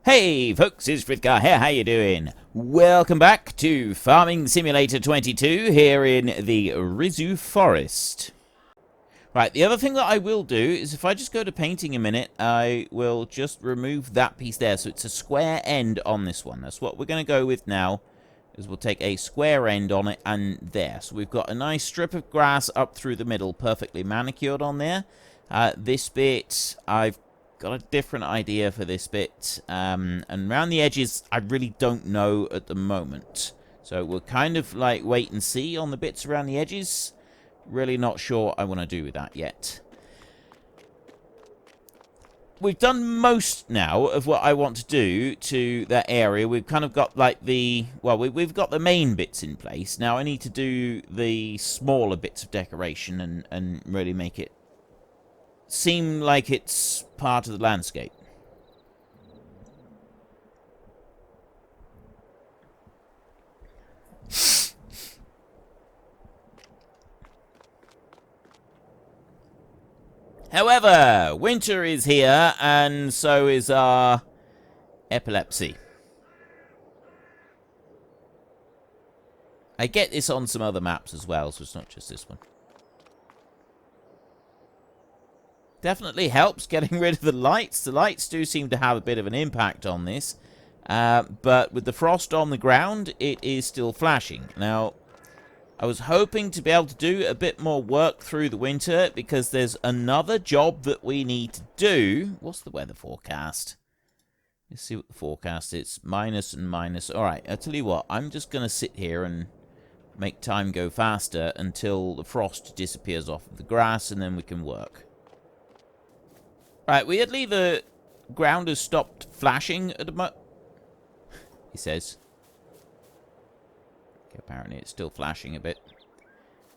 Hey folks, it's Frithgar here, how you doing? Welcome back to Farming Simulator 22 here in the Risoux Forest. Right, the other thing that I will do is if I just go to painting a minute, I will just remove that piece there. So it's a square end on this one. That's what we're going to go with now, is we'll take a square end on it and there. So we've got a nice strip of grass up through the middle, perfectly manicured on there. This bit, I've got a different idea for this bit, and around the edges I really don't know at the moment, so we'll kind of like wait and see on the bits around the edges. Really not sure I want to do with that yet. We've done most now of what I want to do to that area. We've kind of got like the, well, we've got the main bits in place. Now I need to do the smaller bits of decoration and really make it seem like it's part of the landscape. However, winter is here, and so is our epilepsy. I get this on some other maps as well, so it's not just this one. Definitely helps getting rid of the lights. The lights do seem to have a bit of an impact on this. But with the frost on the ground, it is still flashing. Now, I was hoping to be able to do a bit more work through the winter because there's another job that we need to do. What's the weather forecast? Let's see what the forecast is. Minus and minus. Alright, I'll tell you what. I'm just going to sit here and make time go faster until the frost disappears off of the grass and then we can work. Right, weirdly, the ground has stopped flashing at the moment, he says. Okay, apparently it's still flashing a bit.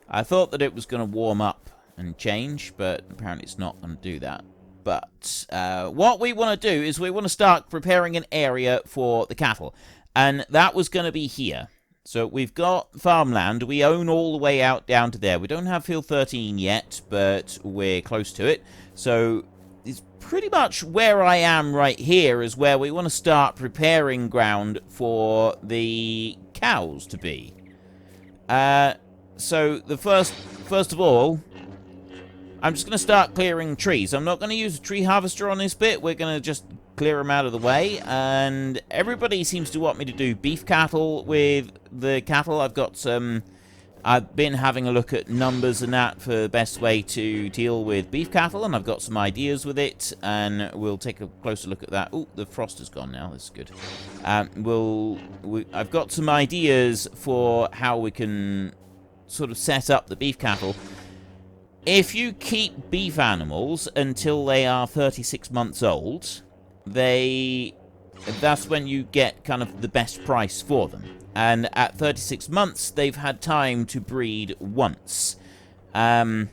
I thought that it was going to warm up and change, but apparently it's not going to do that. But what we want to do is we want to start preparing an area for the cattle. And that was going to be here. So we've got farmland. We own all the way out down to there. We don't have field 13 yet, but we're close to it. So it's pretty much where I am right here is where we want to start preparing ground for the cows to be. So the first of all, I'm just going to start clearing trees. I'm not going to use a tree harvester on this bit. We're going to just clear them out of the way. And everybody seems to want me to do beef cattle with the cattle. I've been having a look at numbers and that for the best way to deal with beef cattle, and I've got some ideas with it, and we'll take a closer look at that. Oh, the frost is gone now. That's good. I've got some ideas for how we can sort of set up the beef cattle. If you keep beef animals until they are 36 months old, that's when you get kind of the best price for them. And at 36 months, they've had time to breed once. I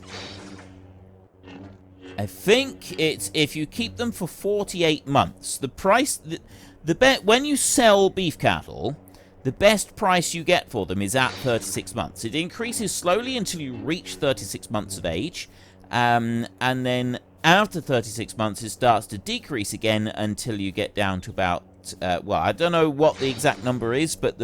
think it's if you keep them for 48 months. The price, when you sell beef cattle, the best price you get for them is at 36 months. It increases slowly until you reach 36 months of age. And then after 36 months, it starts to decrease again until you get down to about... well, I don't know what the exact number is, but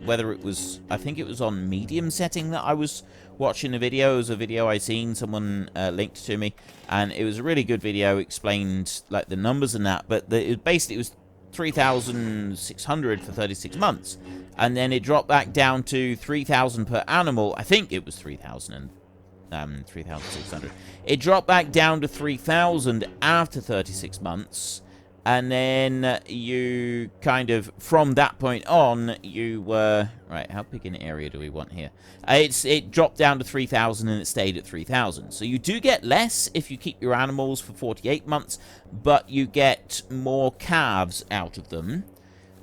whether it was... I think it was on medium setting that I was watching the video. It was a video I seen, someone linked to me, and it was a really good video, explained like the numbers and that, but it was 3,600 for 36 months, and then it dropped back down to 3,000 per animal. I think it was 3,000 and 3,600. It dropped back down to 3,000 after 36 months, and then you kind of, from that point on, you were... Right, how big an area do we want here? It dropped down to 3,000 and it stayed at 3,000. So you do get less if you keep your animals for 48 months, but you get more calves out of them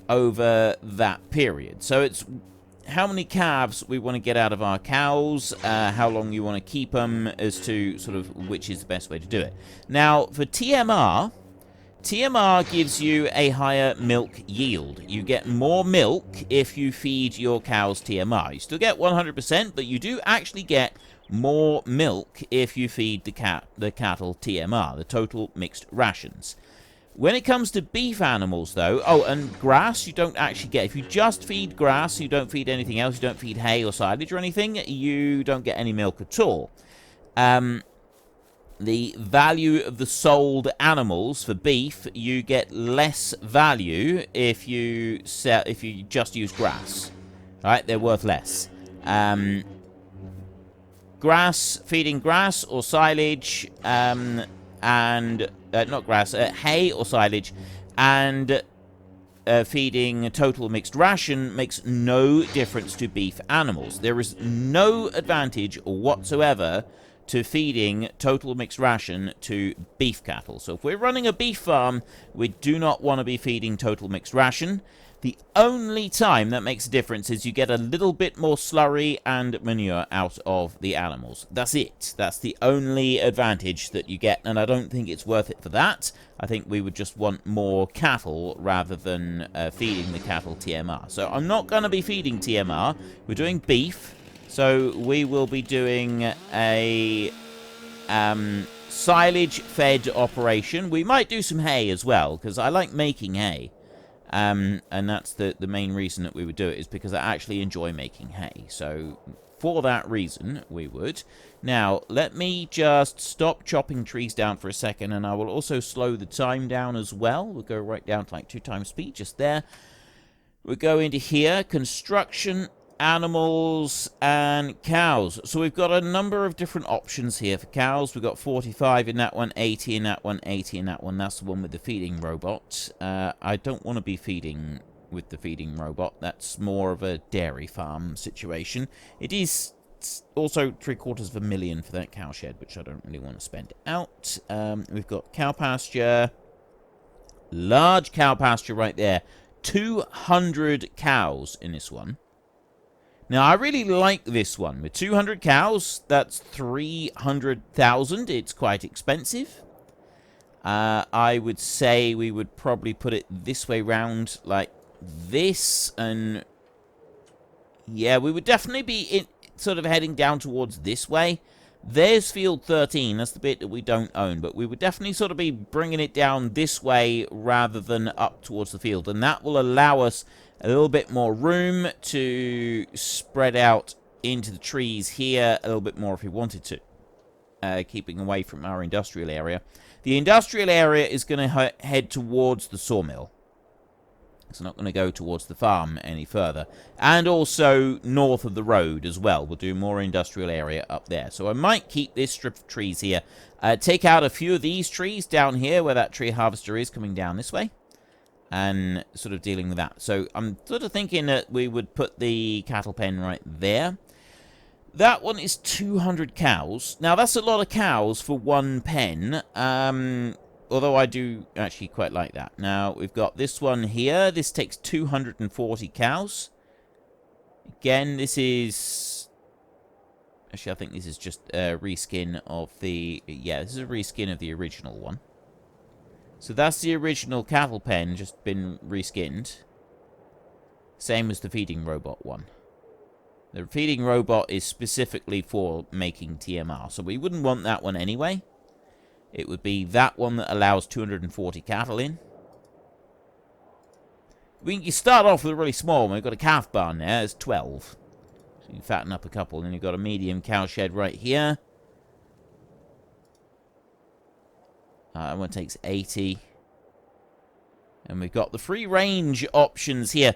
over that period. So it's how many calves we want to get out of our cows, how long you want to keep them, as to sort of which is the best way to do it. Now, for TMR gives you a higher milk yield. You get more milk if you feed your cows TMR. You still get 100%, but you do actually get more milk if you feed the cattle TMR, the total mixed rations. When it comes to beef animals, though, oh, and grass, you don't actually get. If you just feed grass, you don't feed anything else, you don't feed hay or silage or anything, you don't get any milk at all. The value of the sold animals for beef, you get less value if you just use grass. All right, they're worth less. Feeding grass or silage, not grass, hay or silage, and feeding total mixed ration makes no difference to beef animals. There is no advantage whatsoever to feeding total mixed ration to beef cattle. So if we're running a beef farm, we do not want to be feeding total mixed ration. The only time that makes a difference is you get a little bit more slurry and manure out of the animals. That's it. That's the only advantage that you get, and I don't think it's worth it for that. I think we would just want more cattle rather than feeding the cattle TMR. So I'm not going to be feeding TMR. We're doing beef. So we will be doing a silage-fed operation. We might do some hay as well, because I like making hay. And that's the main reason that we would do it, is because I actually enjoy making hay. So for that reason, we would. Now, let me just stop chopping trees down for a second, and I will also slow the time down as well. We'll go right down to like 2 times speed, just there. We'll go into here, construction, animals, and cows. So we've got a number of different options here for cows. We've got 45 in that one, 80 in that one, 80 in that one. That's the one with the feeding robot. I don't want to be feeding with the feeding robot. That's more of a dairy farm situation. It is also 750,000 for that cow shed, which I don't really want to spend out. We've got cow pasture. Large cow pasture right there. 200 cows in this one. Now, I really like this one. With 200 cows, that's 300,000. It's quite expensive. I would say we would probably put it this way round, like this. And yeah, we would definitely be sort of heading down towards this way. There's field 13. That's the bit that we don't own. But we would definitely sort of be bringing it down this way rather than up towards the field. And that will allow us a little bit more room to spread out into the trees here a little bit more if we wanted to, keeping away from our industrial area. The industrial area is going to head towards the sawmill. It's not going to go towards the farm any further. And also north of the road as well. We'll do more industrial area up there. So I might keep this strip of trees here. Take out a few of these trees down here where that tree harvester is coming down this way. And sort of dealing with that. So I'm sort of thinking that we would put the cattle pen right there. That one is 200 cows. Now, that's a lot of cows for one pen. Although I do actually quite like that. Now, we've got this one here. This takes 240 cows. Again, this is... Actually, I think this is just a reskin of the... Yeah, this is a reskin of the original one. So that's the original cattle pen, just been reskinned. Same as the feeding robot one. The feeding robot is specifically for making TMR, so we wouldn't want that one anyway. It would be that one that allows 240 cattle in. You start off with a really small one. We've got a calf barn there, there's 12. So you can fatten up a couple, and then you've got a medium cow shed right here. That one takes 80. And we've got the free range options here.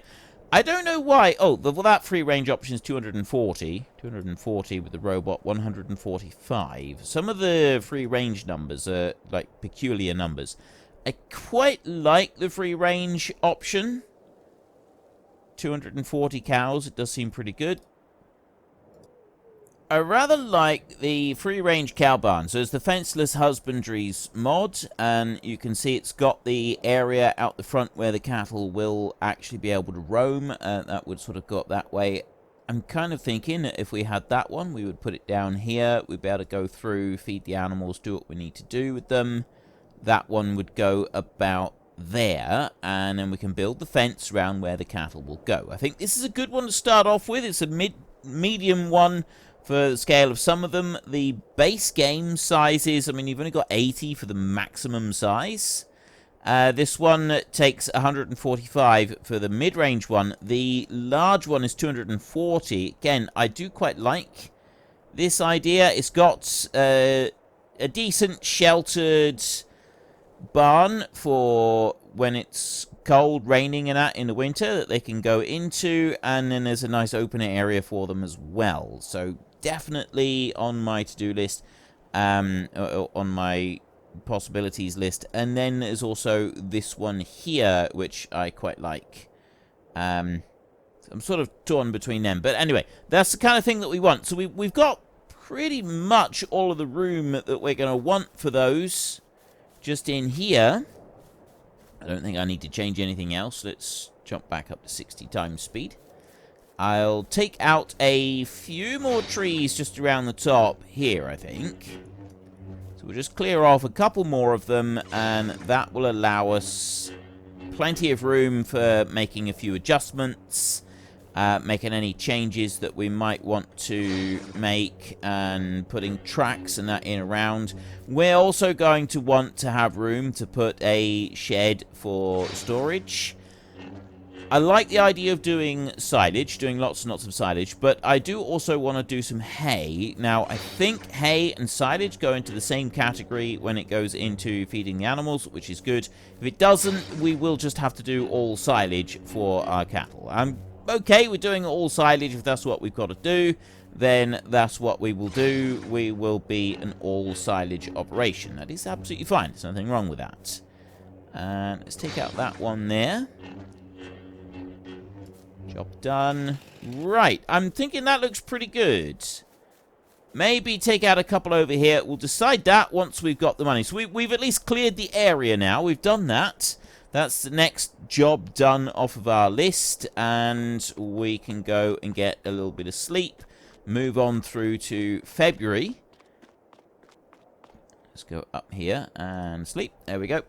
I don't know why. Oh, well, that free range option is 240. 240 with the robot, 145. Some of the free range numbers are, like, peculiar numbers. I quite like the free range option. 240 cows. It does seem pretty good. I rather like the free-range cow barn. So it's the Fenceless Husbandry's mod, and you can see it's got the area out the front where the cattle will actually be able to roam. That would sort of go up that way. I'm kind of thinking that if we had that one, we would put it down here. We'd be able to go through, feed the animals, do what we need to do with them. That one would go about there, and then we can build the fence around where the cattle will go. I think this is a good one to start off with. It's a medium one for the scale of some of them. The base game sizes, I mean, you've only got 80 for the maximum size. This one takes 145 for the mid-range one. The large one is 240. Again, I do quite like this idea. It's got a decent sheltered barn for when it's cold, raining and that in the winter that they can go into, and then there's a nice open area for them as well. So definitely on my to-do list, on my possibilities list. And then there's also this one here, which I quite like. I'm sort of torn between them, but anyway, that's the kind of thing that we want. So we've got pretty much all of the room that we're going to want for those just in here. I don't think I need to change anything else. Let's jump back up to 60 times speed. I'll take out a few more trees just around the top here, I think. So we'll just clear off a couple more of them, and that will allow us plenty of room for making a few adjustments, making any changes that we might want to make, and putting tracks and that in around. We're also going to want to have room to put a shed for storage. I like the idea of doing silage, doing lots and lots of silage, but I do also want to do some hay. Now, I think hay and silage go into the same category when it goes into feeding the animals, which is good. If it doesn't, we will just have to do all silage for our cattle. I'm okay with doing all silage. If that's what we've got to do, then that's what we will do. We will be an all silage operation. That is absolutely fine. There's nothing wrong with that. And let's take out that one there. Job done. Right, I'm thinking that looks pretty good. Maybe take out a couple over here. We'll decide that once we've got the money. So we've at least cleared the area now. We've done that. That's the next job done off of our list. And we can go and get a little bit of sleep. Move on through to February. Let's go up here and sleep. There we go.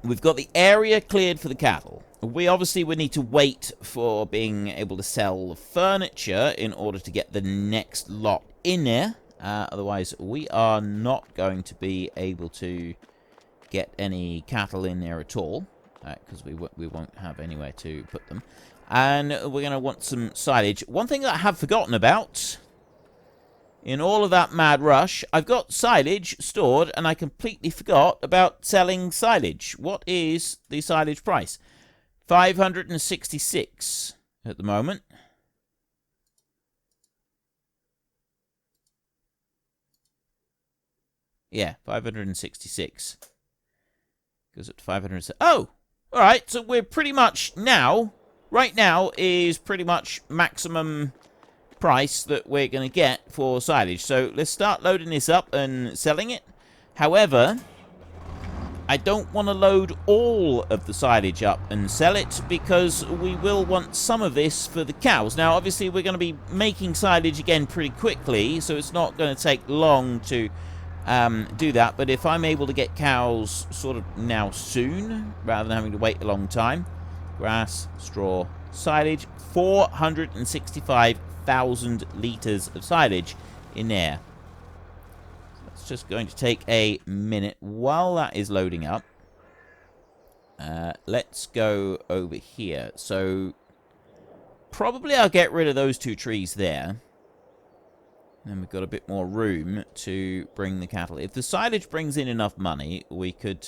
We've got the area cleared for the cattle. We obviously would need to wait for being able to sell the furniture in order to get the next lot in there. Otherwise, we are not going to be able to get any cattle in there at all, because we won't have anywhere to put them. And we're going to want some silage. One thing that I have forgotten about, in all of that mad rush, I've got silage stored, and I completely forgot about selling silage. What is the silage price? 566 at the moment. Yeah, 566. Goes up to 500. Oh! Alright, so we're pretty much now, right now is pretty much maximum price that we're going to get for silage. So let's start loading this up and selling it. However, I don't want to load all of the silage up and sell it, because we will want some of this for the cows. Now, obviously, we're going to be making silage again pretty quickly, so it's not going to take long to do that. But if I'm able to get cows sort of now soon, rather than having to wait a long time, grass, straw, silage, 465,000 litres of silage in there. It's just going to take a minute while that is loading up. Let's go over here. So probably I'll get rid of those two trees there. Then we've got a bit more room to bring the cattle. If the silage brings in enough money, we could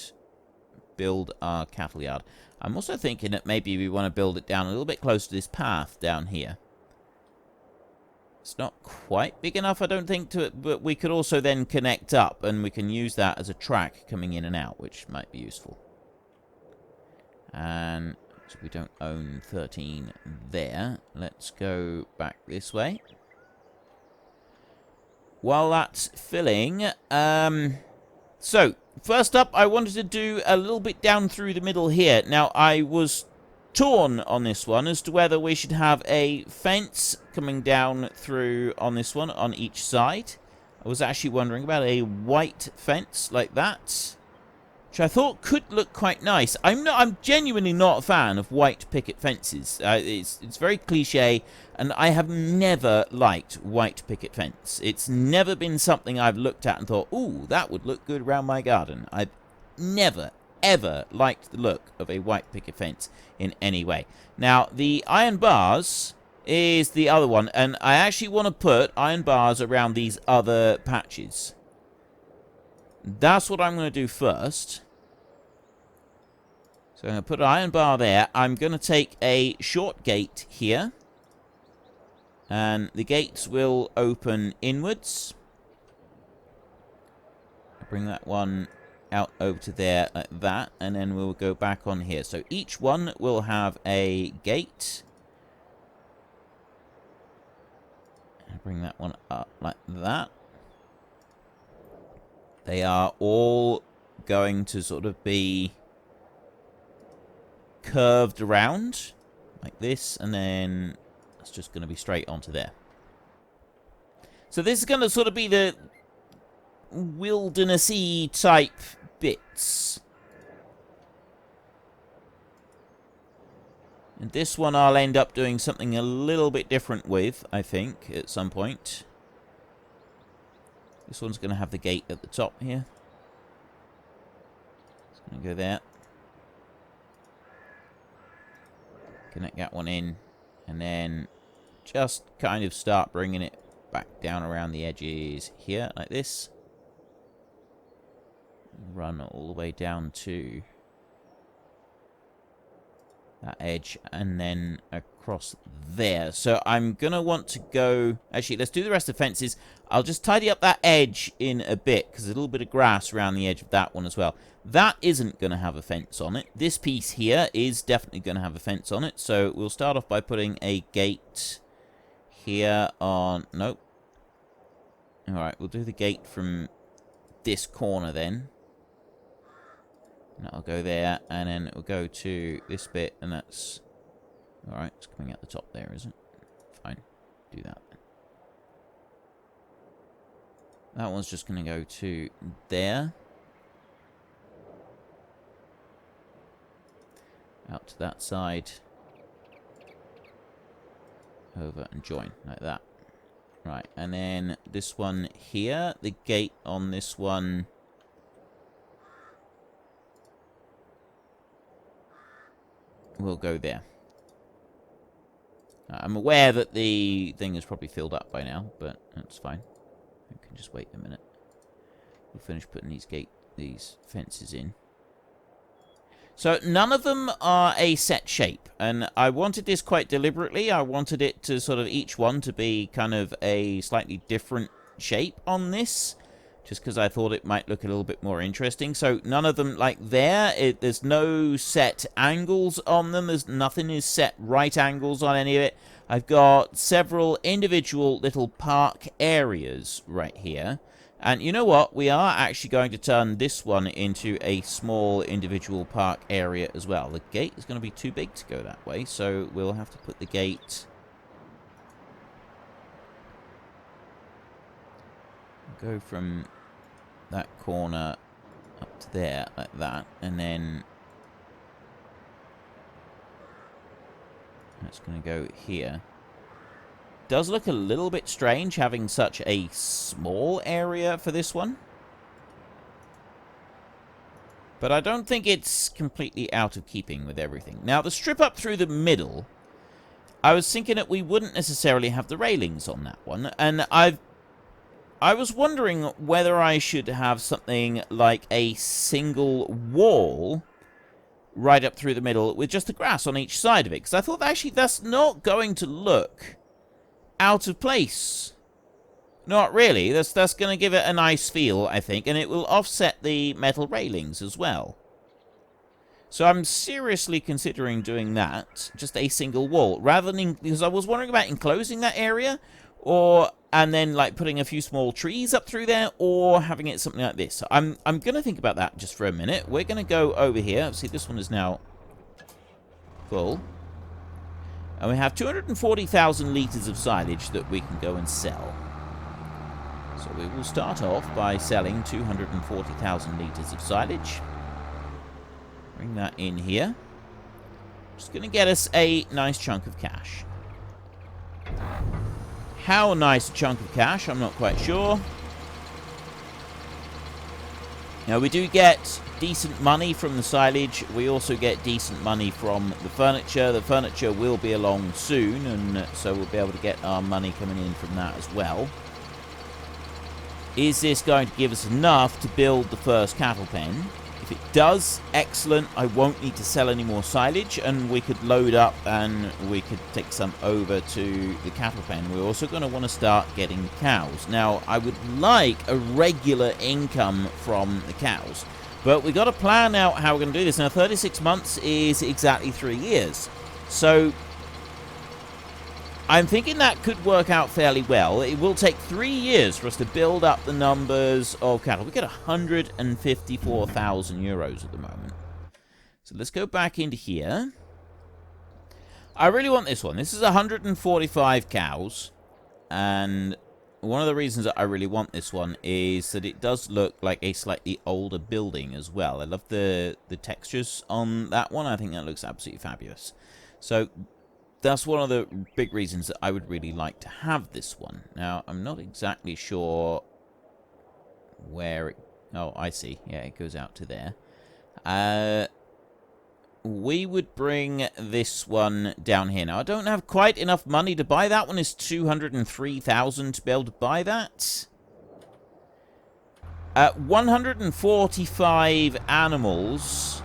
build our cattle yard. I'm also thinking that maybe we want to build it down a little bit closer to this path down here. It's not quite big enough, I don't think, but we could also then connect up, and we can use that as a track coming in and out, which might be useful. And so we don't own 13 there. Let's go back this way. While that's filling, so first up, I wanted to do a little bit down through the middle here. Now, I was torn on this one as to whether we should have a fence coming down through on this one on each side. I was actually wondering about a white fence like that, which I thought could look quite nice. I'm genuinely not a fan of white picket fences. It's very cliche, and I have never liked white picket fence. It's never been something I've looked at and thought, ooh, that would look good around my garden. I've never ever liked the look of a white picket fence in any way. Now, the iron bars is the other one, and I actually want to put iron bars around these other patches. That's what I'm going to do first. So I'm going to put an iron bar there. I'm going to take a short gate here. And the gates will open inwards. Bring that one out over to there like that. And then we'll go back on here. So each one will have a gate. And bring that one up like that. They are all going to sort of be curved around like this, and then it's just going to be straight onto there. So this is going to sort of be the wildernessy type bits. And this one I'll end up doing something a little bit different with, I think, at some point. This one's going to have the gate at the top here. It's going to go there. Connect that one in. And then just kind of start bringing it back down around the edges here, like this. Run all the way down to that edge, and then across there. So I'm going to want to go... Actually, let's do the rest of the fences. I'll just tidy up that edge in a bit, because there's a little bit of grass around the edge of that one as well. That isn't going to have a fence on it. This piece here is definitely going to have a fence on it. So we'll start off by putting a gate here on... Nope. Alright, we'll do the gate from this corner then. And that'll go there, and then it'll go to this bit, and that's... Alright, it's coming out the top there, isn't it? Fine. Do that then. That one's just going to go to there. Out to that side. Over and join, like that. Right, and then this one here, the gate on this one... will go there. I'm aware that the thing is probably filled up by now, but that's fine. I can just wait a minute. We'll finish putting these fences in. So none of them are a set shape, and I wanted this quite deliberately. I wanted it to sort of each one to be kind of a slightly different shape on this, just because I thought it might look a little bit more interesting. So none of them, like there, there's no set angles on them. Nothing is set right angles on any of it. I've got several individual little park areas right here. And you know what? We are actually going to turn this one into a small individual park area as well. The gate is going to be too big to go that way, so we'll have to put the gate... Go from that corner up to there, like that, and then... That's going to go here. Does look a little bit strange having such a small area for this one. But I don't think it's completely out of keeping with everything. Now, the strip up through the middle, I was thinking that we wouldn't necessarily have the railings on that one. And I was wondering whether I should have something like a single wall right up through the middle with just the grass on each side of it. Because I thought, actually, that's not going to look out of place. Not really. That's going to give it a nice feel, I think, and it will offset the metal railings as well. So I'm seriously considering doing that, just a single wall, rather than, because I was wondering about enclosing that area, and then like putting a few small trees up through there, or having it something like this. So I'm going to think about that just for a minute. We're going to go over here. See, this one is now full. And we have 240,000 litres of silage that we can go and sell. So we will start off by selling 240,000 litres of silage. Bring that in here. Just going to get us a nice chunk of cash. How nice a chunk of cash, I'm not quite sure. Now, we do get decent money from the silage. We also get decent money from the furniture. The furniture will be along soon, and so we'll be able to get our money coming in from that as well. Is this going to give us enough to build the first cattle pen? If it does, excellent. I won't need to sell any more silage, and we could load up and we could take some over to the cattle pen. We're also going to want to start getting cows. Now, I would like a regular income from the cows, but we've got to plan out how we're going to do this. Now, 36 months is exactly 3 years. So I'm thinking that could work out fairly well. It will take 3 years for us to build up the numbers of cattle. We get 154,000 euros at the moment. So let's go back into here. I really want this one. This is 145 cows. And one of the reasons that I really want this one is that it does look like a slightly older building as well. I love the textures on that one. I think that looks absolutely fabulous. So that's one of the big reasons that I would really like to have this one. Now, I'm not exactly sure where it... Oh, I see. Yeah, it goes out to there. We would bring this one down here. Now, I don't have quite enough money to buy that one. It's 203,000 to be able to buy that. 145 animals.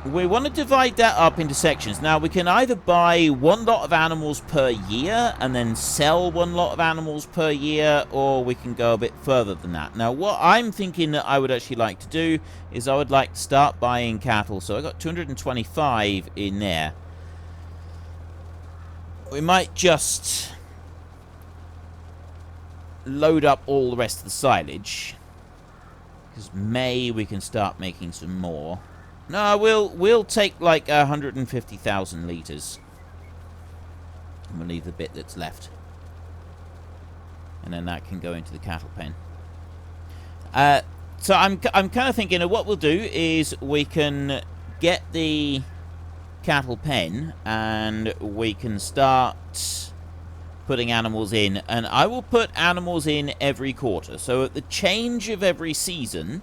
We want to divide that up into sections. Now, we can either buy one lot of animals per year and then sell one lot of animals per year, or we can go a bit further than that. Now, what I'm thinking that I would actually like to do is I would like to start buying cattle. So I got 225 in there. We might just load up all the rest of the silage, because May we can start making some more. No, we'll take like 150,000 litres. And we'll leave the bit that's left. And then that can go into the cattle pen. So I'm kind of thinking of what we'll do is we can get the cattle pen and we can start putting animals in. And I will put animals in every quarter. So at the change of every season,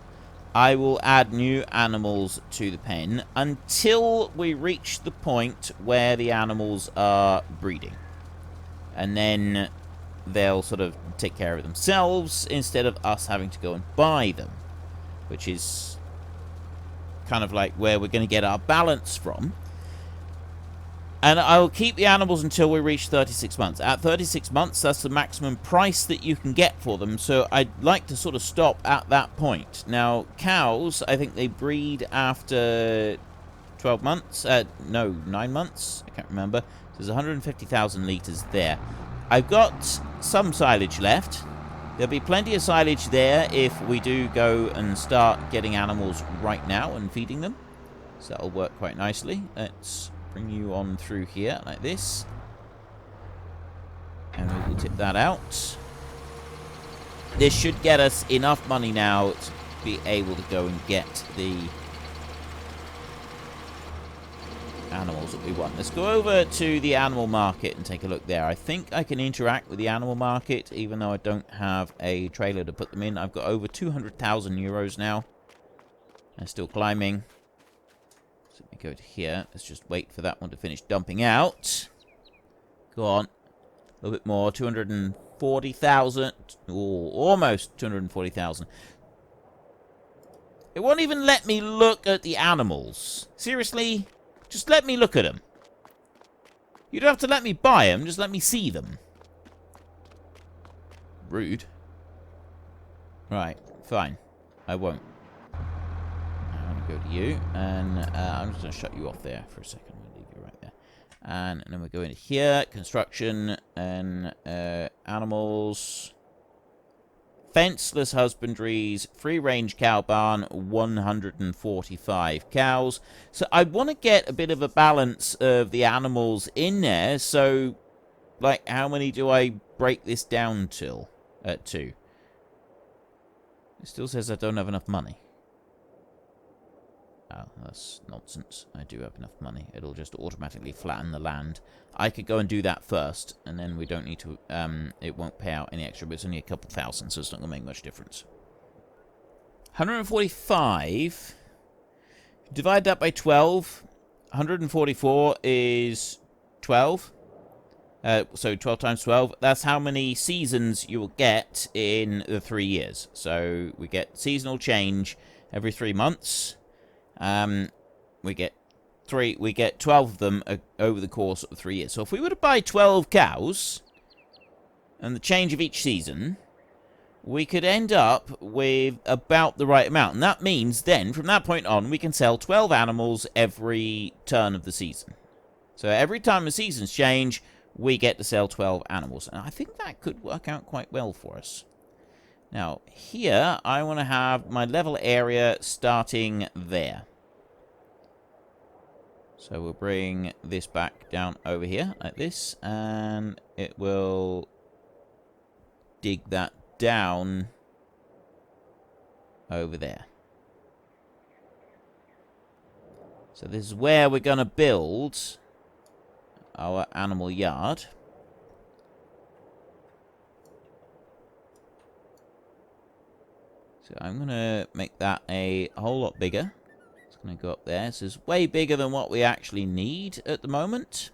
I will add new animals to the pen until we reach the point where the animals are breeding. And then they'll sort of take care of themselves instead of us having to go and buy them. Which is kind of like where we're going to get our balance from. And I'll keep the animals until we reach 36 months. At 36 months, that's the maximum price that you can get for them. So I'd like to sort of stop at that point. Now, cows, I think they breed after 12 months. No, 9 months. I can't remember. So there's 150,000 litres there. I've got some silage left. There'll be plenty of silage there if we do go and start getting animals right now and feeding them. So that'll work quite nicely. Let's bring you on through here like this, and we will tip that out. This should get us enough money now to be able to go and get the animals that we want. Let's go over to the animal market and take a look there. I think I can interact with the animal market even though I don't have a trailer to put them in. I've got over 200,000 euros now. I'm still climbing. So let me go to here. Let's just wait for that one to finish dumping out. Go on. A little bit more. 240,000. Oh, almost 240,000. It won't even let me look at the animals. Seriously? Just let me look at them. You don't have to let me buy them. Just let me see them. Rude. Right. Fine. I won't. Go to you, and I'm just going to shut you off there for a second. I'm going to leave you right there. And then we go into here, construction, and animals, fenceless husbandries, free-range cow barn, 145 cows. So I want to get a bit of a balance of the animals in there. So, like, how many do I break this down to? At 2. It still says I don't have enough money. Oh, that's nonsense. I do have enough money. It'll just automatically flatten the land. I could go and do that first, and then we don't need to... it won't pay out any extra, but it's only a couple thousand, so it's not going to make much difference. 145. Divide that by 12. 144 is 12. So 12 times 12. That's how many seasons you will get in the 3 years. So we get seasonal change every 3 months. We get 12 of them over the course of 3 years. So if we were to buy 12 cows and the change of each season, we could end up with about the right amount. And that means then, from that point on, we can sell 12 animals every turn of the season. So every time the seasons change, we get to sell 12 animals. And I think that could work out quite well for us. Now, here, I want to have my level area starting there. So we'll bring this back down over here, like this. And it will dig that down over there. So this is where we're going to build our animal yard. So I'm going to make that a whole lot bigger. It's going to go up there. This is way bigger than what we actually need at the moment.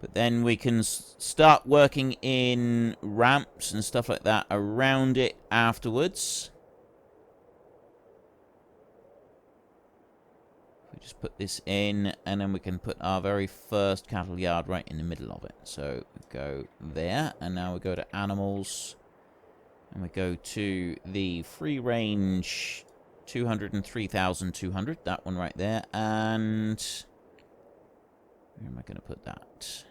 But then we can start working in ramps and stuff like that around it afterwards. We just put this in, and then we can put our very first cattle yard right in the middle of it. So we go there, and now we go to animals. And we go to the free range 203,200, that one right there. And where am I going to put that?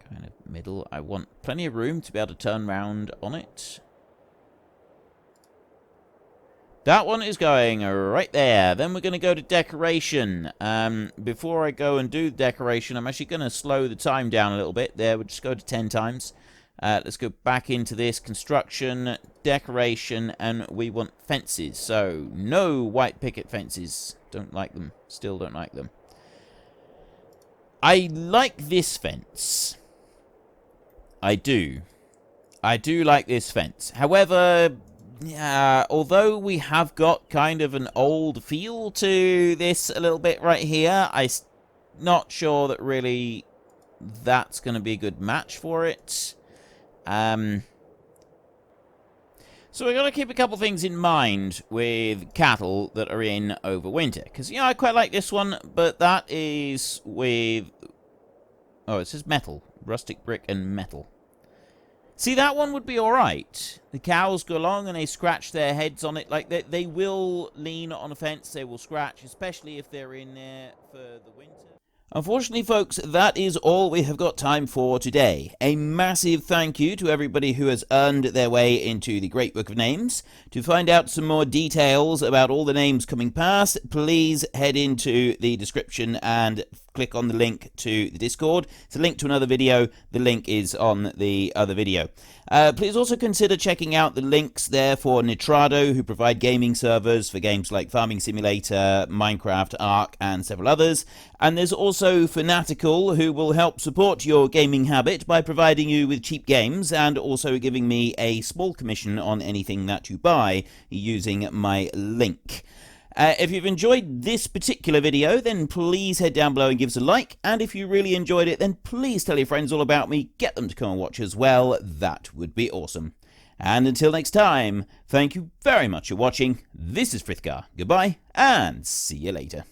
Kind of middle. I want plenty of room to be able to turn around on it. That one is going right there. Then we're going to go to decoration. Before I go and do the decoration, I'm actually going to slow the time down a little bit. There, we'll just go to 10 times. Let's go back into this. Construction, decoration, and we want fences. So, no white picket fences. Don't like them. Still don't like them. I like this fence. I do. I do like this fence. However, although we have got kind of an old feel to this a little bit right here, I'm not sure that really that's going to be a good match for it. So we've got to keep a couple things in mind with cattle that are in over winter. Because, I quite like this one, but that is with... Oh, it says metal. Rustic brick and metal. See, that one would be alright. The cows go along and they scratch their heads on it. Like, they will lean on a fence, they will scratch, especially if they're in there for the winter. Unfortunately, folks, that is all we have got time for today. A massive thank you to everybody who has earned their way into the Great Book of Names. To find out some more details about all the names coming past, please head into the description and click on the link to the Discord. It's a link to another video. The link is on the other video. Please also consider checking out the links there for Nitrado, who provide gaming servers for games like Farming Simulator, Minecraft, Ark, and several others. And there's also Fanatical, who will help support your gaming habit by providing you with cheap games and also giving me a small commission on anything that you buy using my link. If you've enjoyed this particular video, then please head down below and give us a like. And if you really enjoyed it, then please tell your friends all about me. Get them to come and watch as well. That would be awesome. And until next time, thank you very much for watching. This is Frithgar. Goodbye, and see you later.